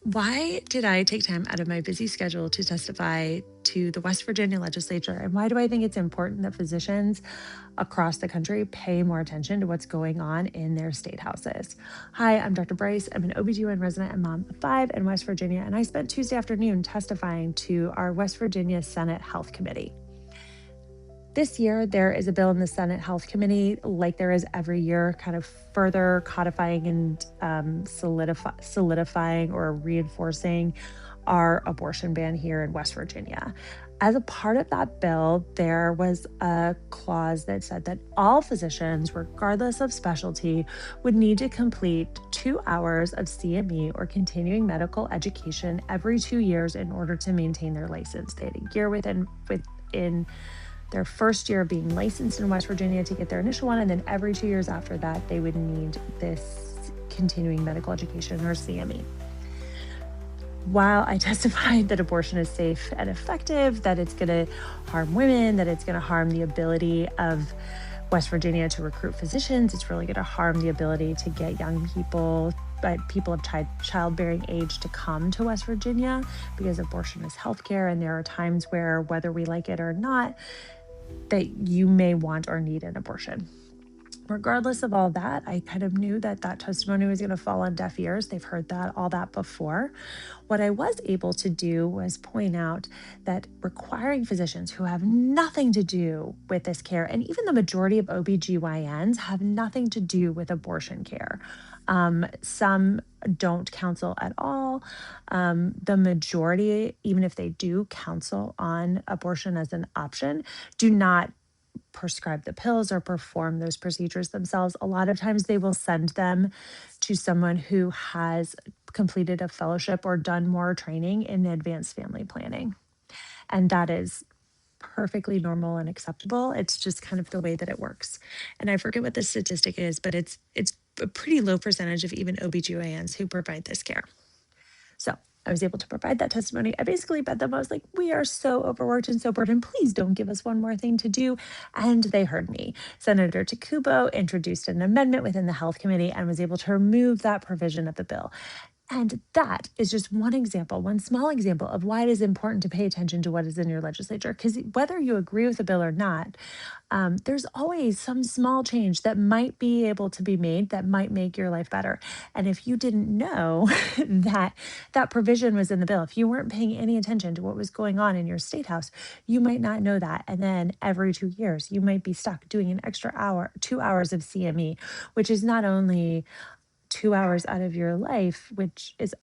Why did I take time out of my busy schedule to testify to the West Virginia legislature? And why do I think it's important that physicians across the country pay more attention to what's going on in their state houses? Hi, I'm Dr. Bryce. I'm an OBGYN resident and mom of five in West Virginia, and I spent Tuesday afternoon testifying to our West Virginia Senate Health Committee. This year, there is a bill in the Senate Health Committee, like there is every year, kind of further codifying and solidifying or reinforcing our abortion ban here in West Virginia. As a part of that bill, there was a clause that said that all physicians, regardless of specialty, would need to complete 2 hours of CME or continuing medical education every 2 years in order to maintain their license. They had a year within their first year of being licensed in West Virginia to get their initial one, and then every 2 years after that, they would need this continuing medical education or CME. While I testified that abortion is safe and effective, that it's going to harm women, that it's going to harm the ability of West Virginia to recruit physicians, it's really going to harm the ability to get young people, people of childbearing age, to come to West Virginia, because abortion is healthcare, and there are times where, whether we like it or not, that you may want or need an abortion. Regardless of all that, I kind of knew that that testimony was going to fall on deaf ears. They've heard all that before. What I was able to do was point out that requiring physicians who have nothing to do with this care, and even the majority of OBGYNs have nothing to do with abortion care. Some don't counsel at all. The majority, even if they do counsel on abortion as an option, do not prescribe the pills or perform those procedures themselves. A lot of times they will send them to someone who has completed a fellowship or done more training in advanced family planning. And that is perfectly normal and acceptable. It's just kind of the way that it works. And I forget what the statistic is, but it's a pretty low percentage of even OBGYNs who provide this care. So I was able to provide that testimony. I basically bet them, I was like, we are so overworked and so burdened. Please don't give us one more thing to do. And they heard me. Senator Takubo introduced an amendment within the Health Committee and was able to remove that provision of the bill. And that is just one example, one small example of why it is important to pay attention to what is in your legislature. Because whether you agree with the bill or not, there's always some small change that might be able to be made that might make your life better. And if you didn't know that that provision was in the bill, if you weren't paying any attention to what was going on in your state house, you might not know that. And then every 2 years, you might be stuck doing an extra hour, 2 hours of CME, which is not only 2 hours out of your life, which is